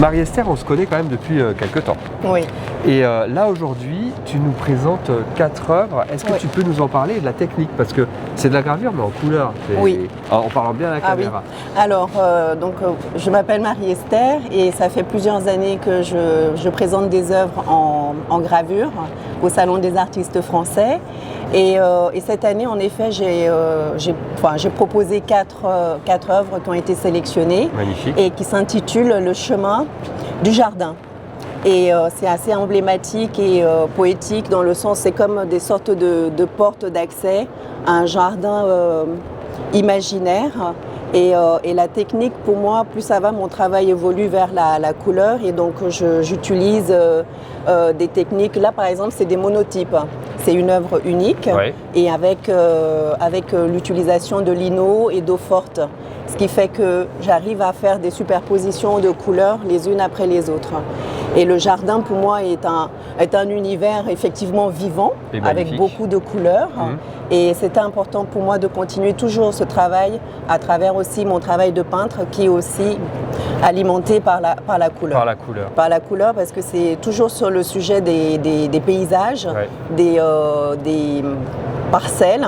Marie-Esther, on se connaît quand même depuis quelques temps. Oui. Et là aujourd'hui, tu nous présentes 4 œuvres. Est-ce que Oui. tu peux nous en parler de la technique? Parce que c'est de la gravure mais en couleur. Oui. En parlant bien à la caméra. Oui. Alors, je m'appelle Marie-Esther et ça fait plusieurs années que je présente des œuvres en gravure au Salon des artistes français. Et cette année, en effet, j'ai proposé 4 œuvres qui ont été sélectionnées. Magnifique. Et qui s'intitulent Le chemin du jardin. Et c'est assez emblématique et poétique dans le sens, c'est comme des sortes de portes d'accès à un jardin imaginaire. Et la technique, pour moi, plus ça va, mon travail évolue vers la couleur et donc j'utilise des techniques. Là, par exemple, c'est des monotypes. C'est une œuvre unique et avec l'utilisation de lino et d'eau forte. Ce qui fait que j'arrive à faire des superpositions de couleurs les unes après les autres. Et le jardin, pour moi, est un univers effectivement vivant, avec beaucoup de couleurs. Et c'était important pour moi de continuer toujours ce travail à travers aussi mon travail de peintre qui est aussi alimenté par la couleur. Par la couleur. Par la couleur, parce que c'est toujours sur le sujet des paysages, des parcelles,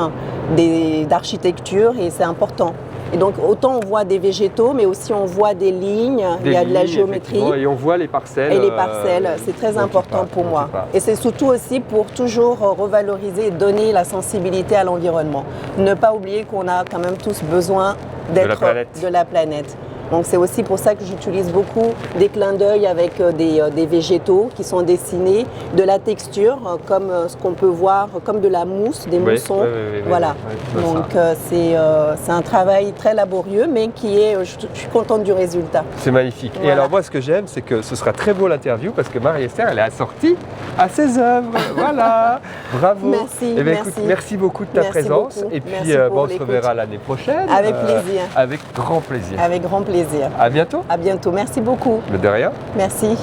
d'architecture, et c'est important. Et donc autant on voit des végétaux, mais aussi on voit des lignes, il y a de la géométrie. Et on voit les parcelles. Et les parcelles, c'est très important pour moi. Et c'est surtout aussi pour toujours revaloriser et donner la sensibilité à l'environnement. Ne pas oublier qu'on a quand même tous besoin d'être de la planète. Donc c'est aussi pour ça que j'utilise beaucoup des clins d'œil avec des végétaux qui sont dessinés, de la texture, comme ce qu'on peut voir, comme de la mousse, des moussons. Voilà. Donc c'est un travail très laborieux, mais je suis contente du résultat. C'est magnifique. Voilà. Et alors moi, ce que j'aime, c'est que ce sera très beau l'interview parce que Marie-Esther, elle est assortie à ses œuvres. Voilà. Bravo. Merci. Eh bien, écoute, merci beaucoup de ta présence. Beaucoup. Et puis on se reverra l'année prochaine. Avec plaisir. Avec grand plaisir. Avec grand plaisir. À bientôt. À bientôt. Merci beaucoup. Mais de rien. Merci.